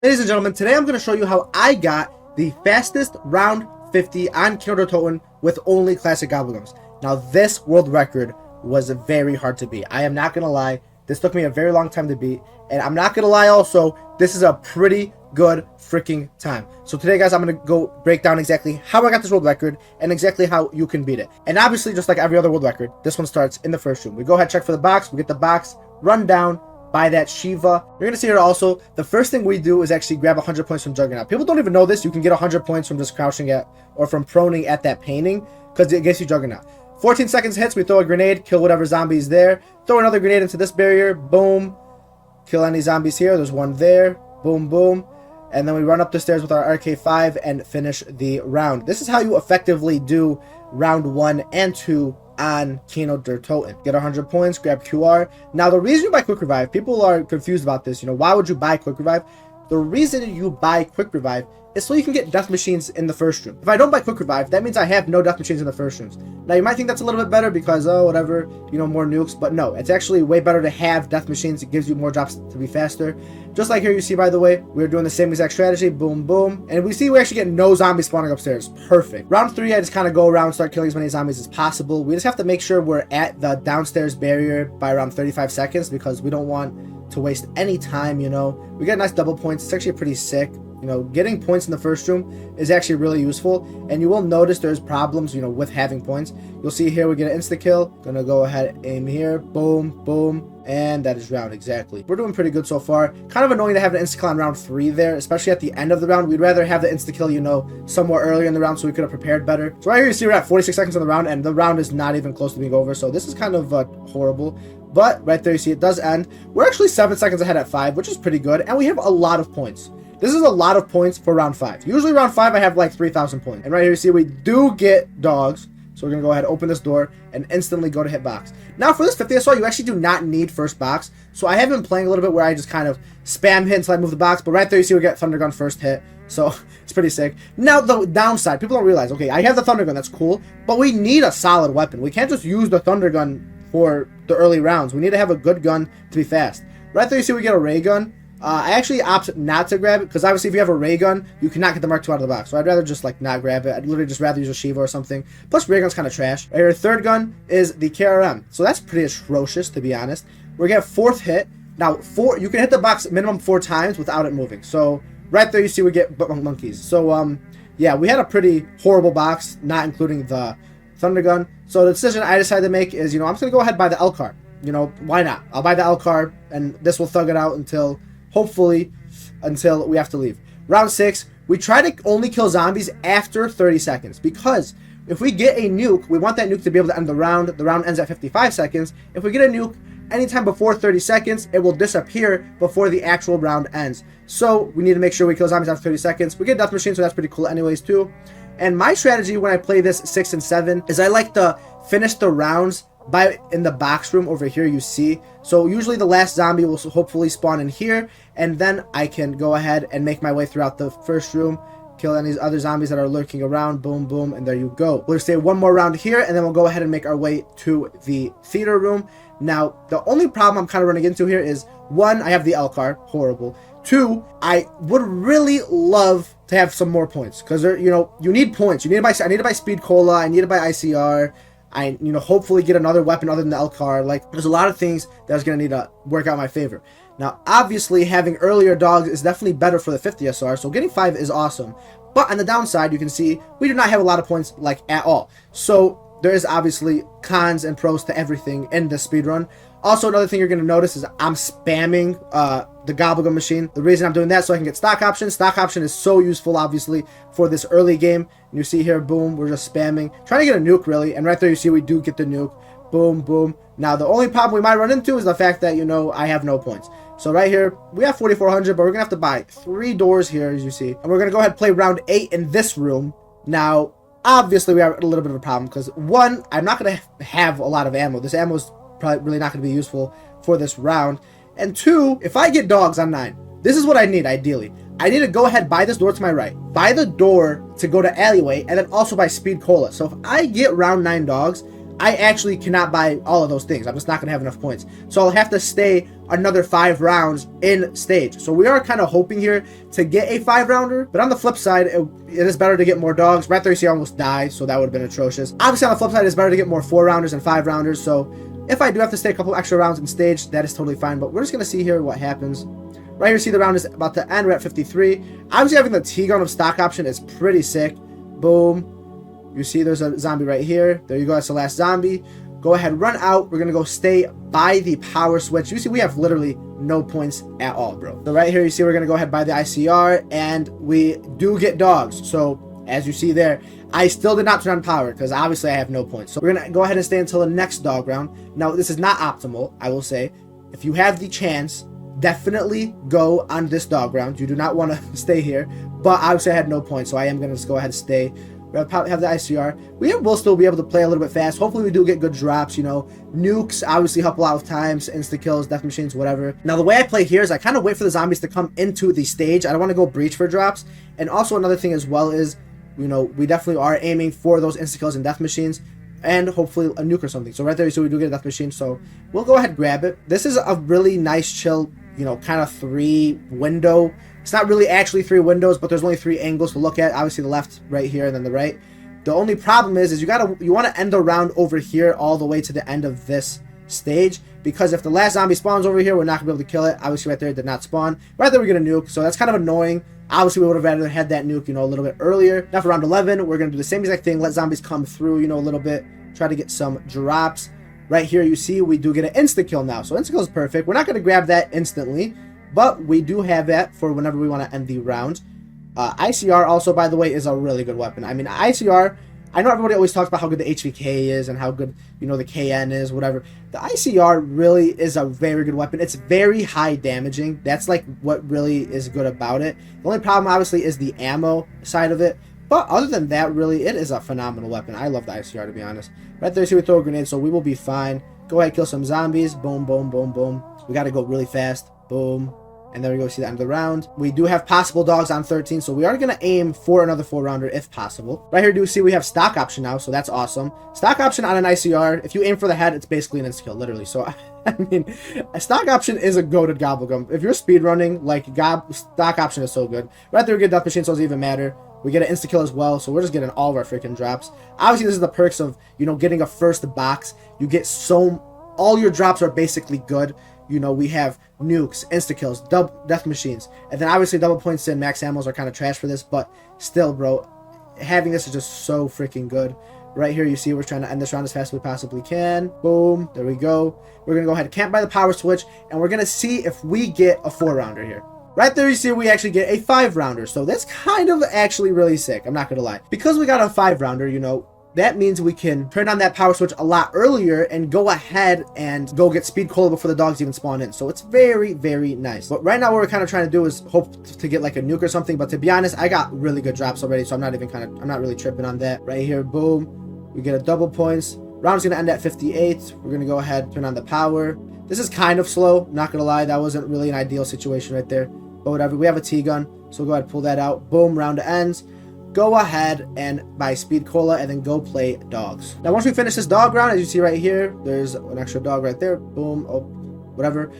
Ladies and gentlemen, today I'm going to show you how I got the fastest round 50 on Kino with only classic gobblegums. Now this world record was very hard to beat. I am not going to lie, this took me a very long time to beat, and I'm not going to lie also, this is a pretty good freaking time. So today guys, I'm going to go break down exactly how I got this world record and exactly how you can beat it. And obviously, just like every other world record, this one starts in the first room. We go ahead, check for the box, we get the box, run down, buy that Shiva. You're gonna see here also, the first thing we do is actually grab 100 points from Juggernaut. People don't even know this. You can get 100 points from just crouching at or from proning at that painting because it gets you Juggernaut. 14 seconds hits, we throw a grenade, kill whatever zombie is there, throw another grenade into this barrier, boom, kill any zombies here. There's one there, boom, boom, and then we run up the stairs with our RK5 and finish the round. This is how you effectively do round 1 and 2 on Kino der Toten. Get 100 points, grab QR. Now the reason you buy Quick Revive, people are confused about this, why would you buy Quick Revive? The reason you buy Quick Revive is so you can get death machines in the first room. If I don't buy Quick Revive, that means I have no death machines in the first rooms. Now you might think that's a little bit better because, oh, whatever, more nukes, but no, it's actually way better to have death machines. It gives you more drops to be faster. Just like here you see, by the way, we're doing the same exact strategy, boom, boom, and we see we actually get no zombies spawning upstairs. Perfect. Round 3, I just kind of go around, start killing as many zombies as possible. We just have to make sure we're at the downstairs barrier by around 35 seconds because we don't want to waste any time, We get nice double points. It's actually pretty sick. Getting points in the first room is actually really useful, and you will notice there's problems, with having points. You'll see here we get an insta kill. Gonna go ahead, aim here, boom, boom, and that is round exactly. We're doing pretty good so far. Kind of annoying to have an insta kill on round 3 there, especially at the end of the round. We'd rather have the insta kill, somewhere earlier in the round so we could have prepared better. So right here you see we're at 46 seconds on the round, and the round is not even close to being over. So this is kind of horrible. But right there you see it does end. We're actually 7 seconds ahead at 5, which is pretty good, and we have a lot of points. This is a lot of points for round 5. Usually round 5 I have like 3,000 points. And right here you see we do get dogs. So we're going to go ahead, open this door, and instantly go to hit box. Now for this 50 assault, you actually do not need first box. So I have been playing a little bit where I just kind of spam hit until I move the box. But right there you see we get Thunder Gun first hit. So it's pretty sick. Now the downside, people don't realize, okay, I have the Thunder Gun, that's cool. But we need a solid weapon. We can't just use the Thunder Gun for the early rounds. We need to have a good gun to be fast. Right there you see we get a ray gun. I actually opt not to grab it because obviously if you have a ray gun, you cannot get the Mark II out of the box. So I'd rather just not grab it. I'd literally just rather use a Shiva or something. Plus ray gun's kind of trash. Right, your third gun is the KRM. So that's pretty atrocious, to be honest. We're gonna have 4th hit. Now you can hit the box minimum 4 times without it moving. So right there you see we get monkeys. So yeah, we had a pretty horrible box, not including the Thunder Gun. So the decision I decided to make is, I'm just gonna go ahead and buy the L car. Why not? I'll buy the L car and this will thug it out until hopefully until we have to leave. Round 6, we try to only kill zombies after 30 seconds because if we get a nuke, we want that nuke to be able to end the round. The round ends at 55 seconds. If we get a nuke anytime before 30 seconds, it will disappear before the actual round ends. So we need to make sure we kill zombies after 30 seconds. We get death machine, so that's pretty cool anyways too. And my strategy when I play this 6 and 7 is I like to finish the rounds in the box room over here you see. So usually the last zombie will hopefully spawn in here, and then I can go ahead and make my way throughout the first room, kill any other zombies that are lurking around, boom, boom, and there you go. We'll stay one more round here, and then we'll go ahead and make our way to the theater room. Now, the only problem I'm kind of running into here is, 1, I have the L car, horrible. 2, I would really love to have some more points, because you need points. I need to buy Speed Cola, I need to buy ICR, I hopefully get another weapon other than the L car. There's a lot of things that I was going to need to work out in my favor. Now, obviously, having earlier dogs is definitely better for the 50 SR, so getting 5 is awesome. But on the downside, you can see we do not have a lot of points, at all. So there is obviously cons and pros to everything in this speedrun. Also, another thing you're going to notice is I'm spamming the Gobblegum machine. The reason I'm doing that is so I can get stock options. Stock option is so useful, obviously, for this early game. And you see here, boom, we're just spamming. Trying to get a nuke, really. And right there, you see we do get the nuke. Boom, boom. Now, the only problem we might run into is the fact that, I have no points. So right here, we have 4,400, but we're going to have to buy 3 doors here, as you see. And we're going to go ahead and play round 8 in this room. Now, obviously, we have a little bit of a problem because, 1, I'm not going to have a lot of ammo. This ammo is probably really not going to be useful for this round. And 2, if I get dogs on 9, this is what I need ideally. I need to go ahead, buy this door to my right, buy the door to go to alleyway, and then also buy Speed Cola. So if I get round 9 dogs, I actually cannot buy all of those things. I'm just not going to have enough points. So I'll have to stay another 5 rounds in stage. So we are kind of hoping here to get a 5-rounder, but on the flip side, it is better to get more dogs. Right there you see I almost die, so that would have been atrocious. Obviously on the flip side, it's better to get more 4-rounders and 5-rounders, so if I do have to stay a couple extra rounds in stage, that is totally fine, but we're just going to see here what happens. Right here, see the round is about to end. We're at 53. Obviously having the T-gun of stock option is pretty sick. Boom. You see there's a zombie right here. There you go, that's the last zombie. Go ahead, run out. We're going to go stay by the power switch. You see we have literally no points at all, bro. So right here, you see we're going to go ahead by the ICR, and we do get dogs. So as you see there, I still did not turn on power because obviously I have no points. So we're going to go ahead and stay until the next dog round. Now, this is not optimal, I will say. If you have the chance, definitely go on this dog round. You do not want to stay here, but obviously I had no points, so I am going to just go ahead and stay. We have the ICR. We will still be able to play a little bit fast. Hopefully we do get good drops, you know. Nukes obviously help a lot with times, insta kills, death machines, whatever. Now the way I play here is I kind of wait for the zombies to come into the stage. I don't want to go breach for drops. And also another thing as well is, you know, we definitely are aiming for those insta kills and death machines, and hopefully a nuke or something. So right there, so we do get a death machine. So we'll go ahead and grab it. This is a really nice, chill, you know, kind of 3 window. It's not really actually 3 windows, but there's only 3 angles to look at. Obviously the left right here and then the right. The only problem is you want to end the round over here all the way to the end of this stage, because if the last zombie spawns over here, we're not gonna be able to kill it. Obviously right there it did not spawn. Right there we're gonna nuke, so that's kind of annoying. Obviously we would have rather had that nuke, you know, a little bit earlier. Now for round 11, we're gonna do the same exact thing. Let zombies come through, you know, a little bit. Try to get some drops. Right here you see we do get an insta kill now, so insta kill is perfect. We're not gonna grab that instantly, but we do have that for whenever we want to end the round. ICR also, by the way, is a really good weapon. I mean, ICR, I know everybody always talks about how good the HVK is and how good, you know, the KN is, whatever. The ICR really is a very good weapon. It's very high damaging. That's like what really is good about it. The only problem, obviously, is the ammo side of it. But other than that, really, it is a phenomenal weapon. I love the ICR, to be honest. Right there, see we throw a grenade, so we will be fine. Go ahead, kill some zombies. Boom, boom, boom, boom. We got to go really fast. Boom. And there we go, see the end of the round. We do have possible dogs on 13, so we are going to aim for another 4-rounder if possible. Right here, do you see we have stock option now, so that's awesome. Stock option on an ICR, if you aim for the head, it's basically an insta-kill, literally. So, I mean, a stock option is a goated gobblegum. If you're speedrunning, like, stock option is so good. Right there, we get death machine, so it doesn't even matter. We get an insta-kill as well, so we're just getting all of our freaking drops. Obviously, this is the perks of, you know, getting a first box. You get all your drops are basically good. You know, we have nukes, insta-kills, death machines, and then obviously double points and max ammos are kind of trash for this, but still, bro, having this is just so freaking good. Right here, you see we're trying to end this round as fast as we possibly can. Boom, there we go. We're going to go ahead and camp by the power switch, and we're going to see if we get a 4-rounder here. Right there, you see we actually get a 5-rounder, so that's kind of actually really sick, I'm not going to lie. Because we got a 5-rounder, you know, that means we can turn on that power switch a lot earlier and go ahead and go get speed cola before the dogs even spawn in. So it's very, very nice. But right now what we're kind of trying to do is hope to get like a nuke or something. But to be honest, I got really good drops already, so I'm not really tripping on that. Right here, boom. We get a double points. Round's going to end at 58. We're going to go ahead, turn on the power. This is kind of slow, not going to lie. That wasn't really an ideal situation right there. But whatever, we have a T-gun, so we'll go ahead and pull that out. Boom, round ends. Go ahead and buy speed cola and then go play dogs. Now once we finish this dog round, as you see right here, there's an extra dog right there. Boom, oh, whatever.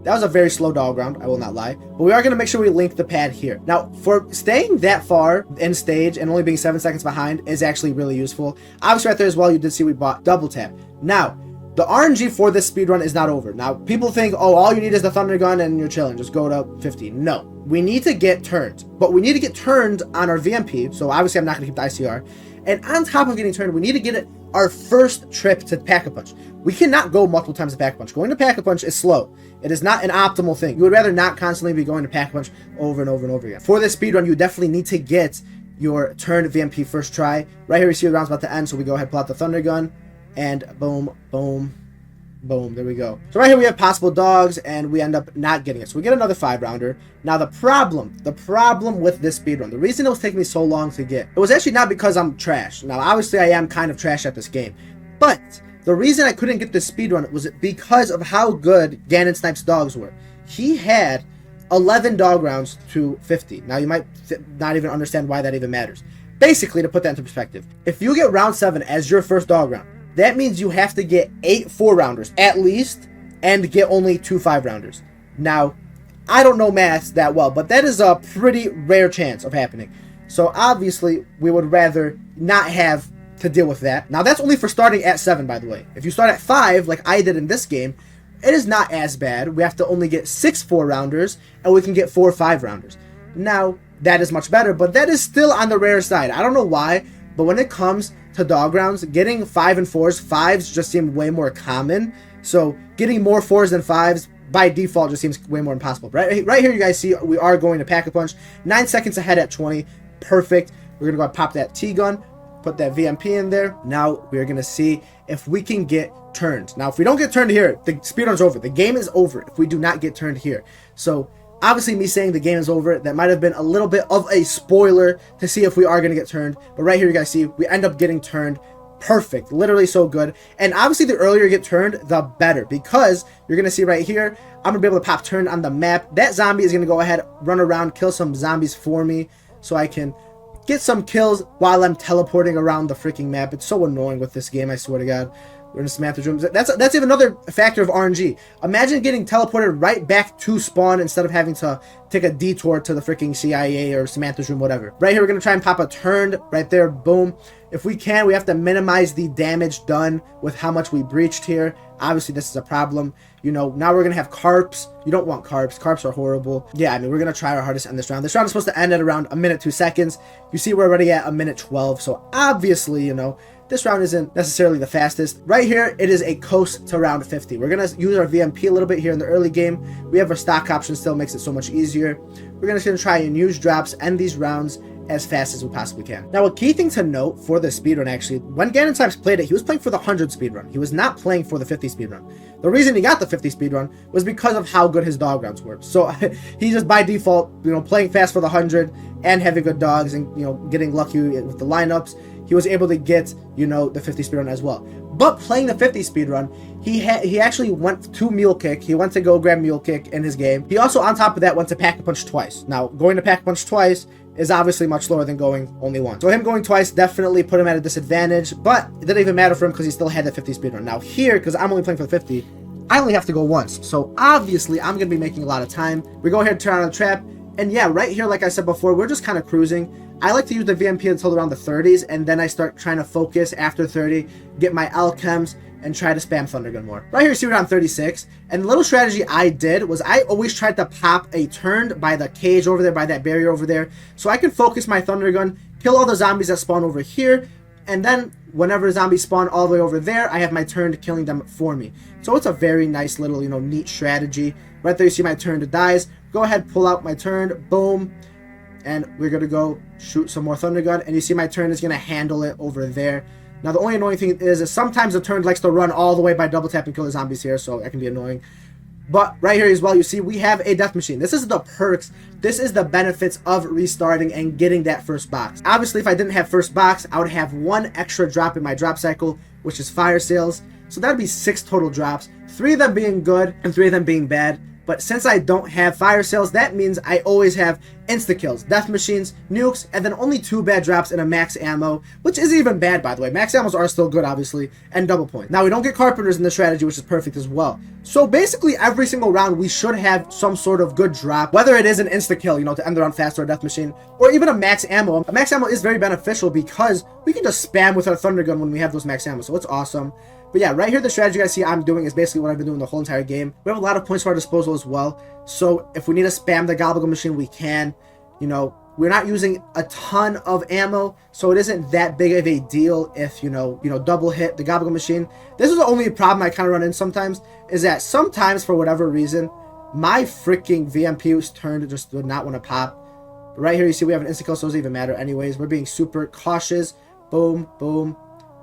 That was a very slow dog round, I will not lie. But we are going to make sure we link the pad here. Now, for staying that far in stage and only being 7 seconds behind is actually really useful. Obviously right there as well, you did see we bought double tap. Now, the RNG for this speedrun is not over. Now, people think, oh, all you need is the thunder gun and you're chilling. Just go to 50. No. We need to get turned. But we need to get turned on our VMP. So obviously I'm not going to keep the ICR. And on top of getting turned, we need to get it our first trip to Pack-a-Punch. We cannot go multiple times to Pack-a-Punch. Going to Pack-a-Punch is slow. It is not an optimal thing. You would rather not constantly be going to Pack-a-Punch over and over and over again. For this speedrun, you definitely need to get your turned VMP first try. Right here, we see the round's about to end. So we go ahead and pull out the thunder gun. And boom, boom, boom, there we go. So right here we have possible dogs, and we end up not getting it. So we get another 5-rounder. Now the problem with this speedrun, the reason it was taking me so long to get, it was actually not because I'm trash. Now obviously I am kind of trash at this game, but the reason I couldn't get this speedrun was because of how good Ganon Snipe's dogs were. He had 11 dog rounds to 50. Now you might not even understand why that even matters. Basically, to put that into perspective, if you get round 7 as your first dog round, that means you have to get 8 4-rounders at least and get only 2 5-rounders. Now, I don't know maths that well, but that is a pretty rare chance of happening. So obviously, we would rather not have to deal with that. Now, that's only for starting at 7, by the way. If you start at 5, like I did in this game, it is not as bad. We have to only get 6 4-rounders, and we can get 4 5-rounders. Now, that is much better, but that is still on the rare side. I don't know why, but when it comes to dog rounds, getting 5 and 4s, 5s just seem way more common. So getting more 4s than 5s by default just seems way more impossible. Right here, you guys see we are going to Pack-a-Punch. 9 seconds ahead at 20. Perfect. We're going to go pop that T-gun, put that VMP in there. Now we're going to see if we can get turned. Now, if we don't get turned here, the speedrun's over. The game is over if we do not get turned here. So obviously, me saying the game is over, that might have been a little bit of a spoiler to see if we are going to get turned. But right here, you guys see, we end up getting turned. Perfect. Literally so good. And obviously, the earlier you get turned, the better. Because you're going to see right here, I'm going to be able to pop turned on the map. That zombie is going to go ahead, run around, kill some zombies for me. So I can get some kills while I'm teleporting around the freaking map. It's so annoying with this game, I swear to God. We're in Samantha's room. That's even another factor of RNG. Imagine getting teleported right back to spawn instead of having to take a detour to the freaking CIA or Samantha's room, whatever. Right here, we're going to try and pop a turned right there. Boom. If we can, we have to minimize the damage done with how much we breached here. Obviously, this is a problem. You know, now we're going to have carps. You don't want carps. Carps are horrible. Yeah, I mean, we're going to try our hardest in this round. This round is supposed to end at around 1 minute 2 seconds. You see, we're already at 1 minute 12. So obviously, you know, this round isn't necessarily the fastest. Right here, it is a coast to round 50. We're going to use our VMP a little bit here in the early game. We have our stock option still, makes it so much easier. We're going to try and use drops, end these rounds as fast as we possibly can. Now, a key thing to note for the speedrun, actually, when Ganon Times played it, he was playing for the 100 speedrun. He was not playing for the 50 speedrun. The reason he got the 50 speedrun was because of how good his dog rounds were. So he just by default, you know, playing fast for the 100 and having good dogs and, you know, getting lucky with the lineups, he was able to get, you know, the 50 speedrun as well. But playing the 50 speedrun, he actually went to Mule Kick. He went to go grab Mule Kick in his game. He also, on top of that, went to Pack-a-Punch twice. Now, going to Pack-a-Punch twice is obviously much slower than going only once. So him going twice definitely put him at a disadvantage, but it didn't even matter for him because he still had the 50 speedrun. Now here, because I'm only playing for the 50, I only have to go once. So obviously, I'm going to be making a lot of time. We go ahead and turn on the trap. And yeah, right here, like I said before, we're just kind of cruising. I like to use the VMP until around the 30s, and then I start trying to focus after 30, get my alchems, and try to spam Thunder Gun more. Right here, see we're on 36, and the little strategy I did was I always tried to pop a turned by the cage over there, by that barrier over there, so I can focus my Thunder Gun, kill all the zombies that spawn over here, and then whenever zombies spawn all the way over there, I have my turned killing them for me. So it's a very nice little, you know, neat strategy. Right there, you see my turned dies. Go ahead, pull out my turned, boom, and we're gonna go shoot some more Thunder Gun, and you see my turn is gonna handle it over there. Now the only annoying thing is sometimes the turn likes to run all the way by double tap and kill the zombies here, so that can be annoying. But right here as well, you see we have a death machine. This is the perks, this is the benefits of restarting and getting that first box. Obviously, if I didn't have first box, I would have 1 extra drop in my drop cycle, which is fire sales. So that would be 6 total drops, 3 of them being good and 3 of them being bad. But since I don't have fire sales, that means I always have insta-kills, death machines, nukes, and then only 2 bad drops and a max ammo, which isn't even bad, by the way. Max ammos are still good, obviously, and double point. Now, we don't get carpenters in this strategy, which is perfect as well. So basically, every single round, we should have some sort of good drop, whether it is an insta-kill, you know, to end the round faster, or a death machine, or even a max ammo. A max ammo is very beneficial because we can just spam with our Thunder Gun when we have those max ammo, so it's awesome. But yeah, right here, the strategy I see I'm doing is basically what I've been doing the whole entire game. We have a lot of points for our disposal as well. So if we need to spam the Gobble machine, we can. You know, we're not using a ton of ammo, so it isn't that big of a deal if, you know, double hit the Gobble machine. This is the only problem I kind of run in sometimes, is that sometimes, for whatever reason, my freaking VMP was turned, just would not want to pop. But right here, you see we have an insta-kill, so it doesn't even matter anyways. We're being super cautious. Boom, boom,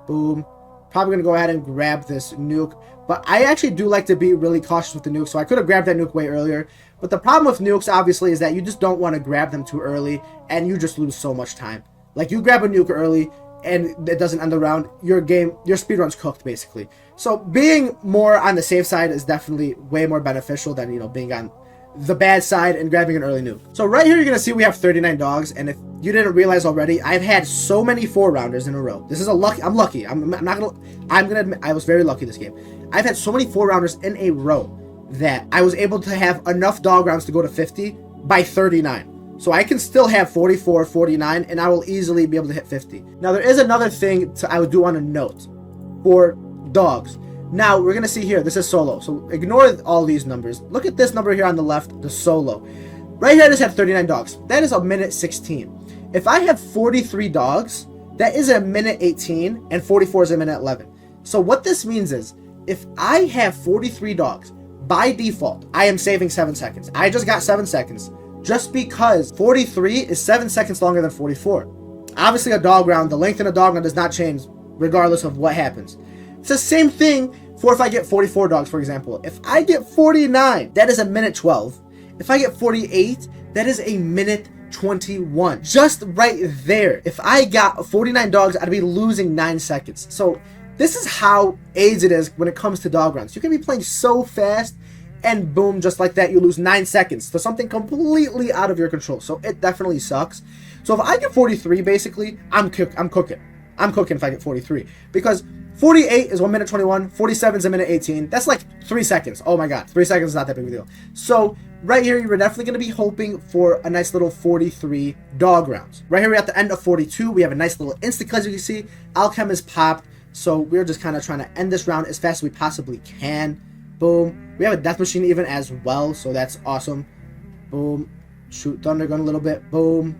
boom. Probably going to go ahead and grab this nuke, but I actually do like to be really cautious with the nuke, so I could have grabbed that nuke way earlier. But the problem with nukes, obviously, is that you just don't want to grab them too early, and you just lose so much time. Like, you grab a nuke early, and it doesn't end the round, your speedrun's cooked, basically. So being more on the safe side is definitely way more beneficial than, you know, being on the bad side and grabbing an early nuke. So right here, you're going to see we have 39 dogs, and if you didn't realize already, I've had so many 4-rounders in a row. This is a lucky. I'm lucky. I'm not gonna. I'm gonna admit I was very lucky this game. I've had so many 4-rounders in a row that I was able to have enough dog rounds to go to 50 by 39. So I can still have 44, 49, and I will easily be able to hit 50. Now there is another thing I do want to note for dogs. Now we're gonna see here. This is solo. So ignore all these numbers. Look at this number here on the left, the solo. Right here, I just have 39 dogs. That is a minute 16. If I have 43 dogs, that is a minute 18, and 44 is a minute 11. So what this means is, if I have 43 dogs, by default, I am saving 7 seconds. I just got 7 seconds, just because 43 is 7 seconds longer than 44. Obviously, a dog round, the length in a dog round does not change, regardless of what happens. It's the same thing for if I get 44 dogs, for example. If I get 49, that is a minute 12. If I get 48, that is a minute 21. Just right there. If I got 49 dogs, I'd be losing 9 seconds. So this is how AIDS it is when it comes to dog rounds. You can be playing so fast, and boom, just like that, you lose 9 seconds to something completely out of your control. So it definitely sucks. So if I get 43, basically, I'm cooking. I'm cooking if I get 43. Because 48 is 1 minute 21, 47 is a minute 18. That's like 3 seconds. Oh my god, 3 seconds is not that big of a deal. So right here, you're definitely going to be hoping for a nice little 43 dog rounds. Right here, we're at the end of 42. We have a nice little insta-kill, as you can see. Alchem is popped. So we're just kind of trying to end this round as fast as we possibly can. Boom. We have a death machine even as well, so that's awesome. Boom. Shoot thunder gun a little bit. Boom.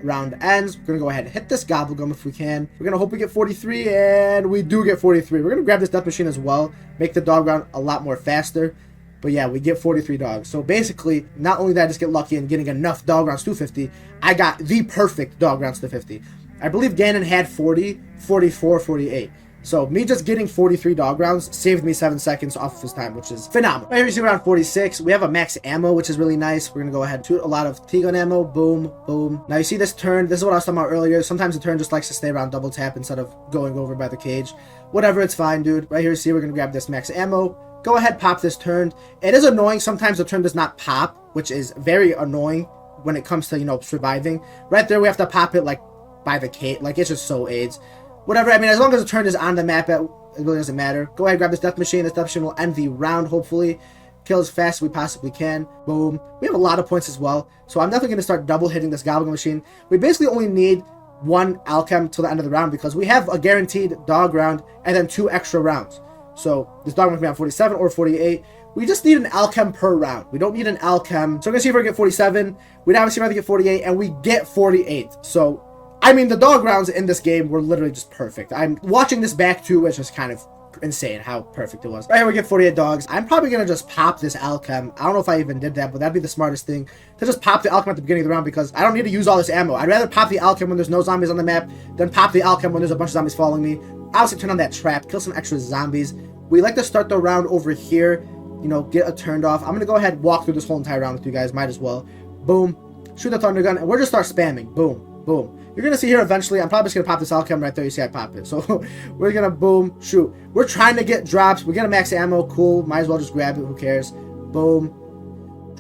Round ends. We're going to go ahead and hit this gobblegum if we can. We're going to hope we get 43, and we do get 43. We're going to grab this death machine as well. Make the dog round a lot more faster. But yeah, we get 43 dogs. So basically, not only did I just get lucky in getting enough dog rounds to 50, I got the perfect dog rounds to 50. I believe Ganon had 40, 44, 48. So me just getting 43 dog rounds saved me 7 seconds off of his time, which is phenomenal. Right here you see around 46. We have a max ammo, which is really nice. We're going to go ahead and shoot a lot of T-gun ammo. Boom, boom. Now you see this turn. This is what I was talking about earlier. Sometimes the turn just likes to stay around double tap instead of going over by the cage. Whatever, it's fine, dude. Right here you see we're going to grab this max ammo. Go ahead, pop this turn. It is annoying. Sometimes the turn does not pop, which is very annoying when it comes to, you know, surviving. Right there, we have to pop it, like, by the cage. Like, it's just so AIDS. Whatever, I mean, as long as the turn is on the map, it really doesn't matter. Go ahead, grab this death machine. This death machine will end the round, hopefully. Kill as fast as we possibly can. Boom. We have a lot of points as well, so I'm definitely going to start double hitting this gobblegum machine. We basically only need 1 alchem till the end of the round because we have a guaranteed dog round and then 2 extra rounds. So this dog round can be on 47 or 48. We just need an alchem per round. We don't need an alchem. So we're going to see if we get 47. We'd obviously rather get 48, and we get 48. So I mean, the dog rounds in this game were literally just perfect. I'm watching this back too, which is kind of insane how perfect it was. Right here we get 48 dogs. I'm probably going to just pop this alchem. I don't know if I even did that, but that'd be the smartest thing, to just pop the alchem at the beginning of the round because I don't need to use all this ammo. I'd rather pop the alchem when there's no zombies on the map than pop the alchem when there's a bunch of zombies following me. Obviously turn on that trap, kill some extra zombies. We like to start the round over here, you know, get it turned off. I'm going to go ahead and walk through this whole entire round with you guys. Might as well. Boom. Shoot the thunder gun, and we're just start spamming. Boom. Boom. You're going to see here eventually, I'm probably just going to pop this alchem right there. You see I pop it. So we're going to boom, shoot. We're trying to get drops. We get a max ammo. Cool. Might as well just grab it. Who cares? Boom.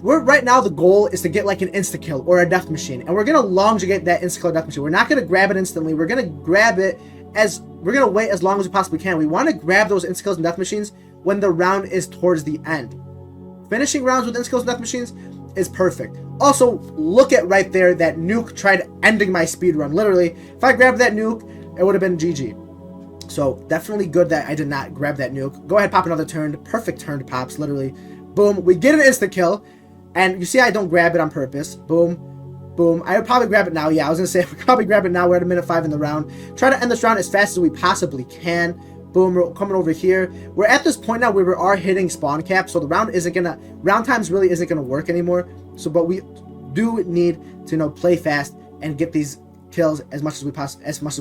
Right now, the goal is to get like an insta-kill or a death machine. And we're going to long to get that insta-kill or death machine. We're not going to grab it instantly. We're going to grab it we're going to wait as long as we possibly can. We want to grab those insta-kills and death machines when the round is towards the end. Finishing rounds with insta-kills and death machines is perfect. Also, look at right there, that nuke tried ending my speed run. Literally, if I grabbed that nuke, it would have been GG. So, definitely good that I did not grab that nuke. Go ahead, pop another turn. Perfect turn pops, literally. Boom. We get an insta-kill. And you see I don't grab it on purpose. Boom. Boom. I would probably grab it now. Yeah, I was going to say, we probably grab it now. We're at a minute 5 in the round. Try to end this round as fast as we possibly can. Boom, we're coming over here. We're at this point now where we are hitting spawn cap, so the round times really isn't gonna work anymore. So, but we do need to, you know, play fast and get these kills as much as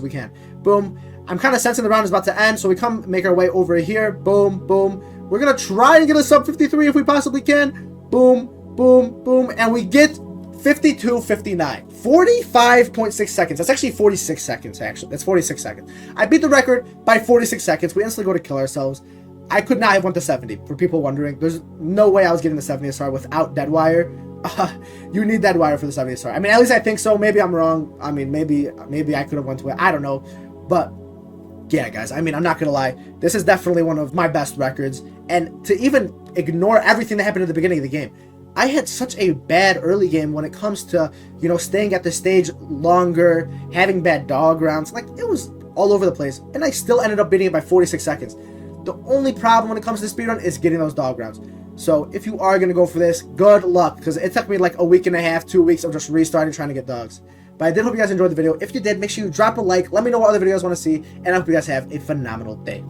we can. Boom. I'm kind of sensing the round is about to end, so we make our way over here. Boom, boom. We're gonna try and get a sub 53 if we possibly can. Boom, boom, boom, and we get 52:59. 45.6 seconds. That's actually 46 seconds, actually. That's 46 seconds. I beat the record by 46 seconds. We instantly go to kill ourselves. I could not have went to 70, for people wondering. There's no way I was getting the 70 star without Deadwire. You need that wire for the 70 star. I mean, at least I think so. Maybe I'm wrong. I mean, maybe I could have went to it. I don't know. But yeah, guys, I mean, I'm not going to lie. This is definitely one of my best records. And to even ignore everything that happened at the beginning of the game, I had such a bad early game when it comes to, you know, staying at the stage longer, having bad dog rounds. Like, it was all over the place. And I still ended up beating it by 46 seconds. The only problem when it comes to speedrun is getting those dog rounds. So if you are going to go for this, good luck. Because it took me like a week and a half, 2 weeks of just restarting trying to get dogs. But I did hope you guys enjoyed the video. If you did, make sure you drop a like. Let me know what other videos you want to see. And I hope you guys have a phenomenal day.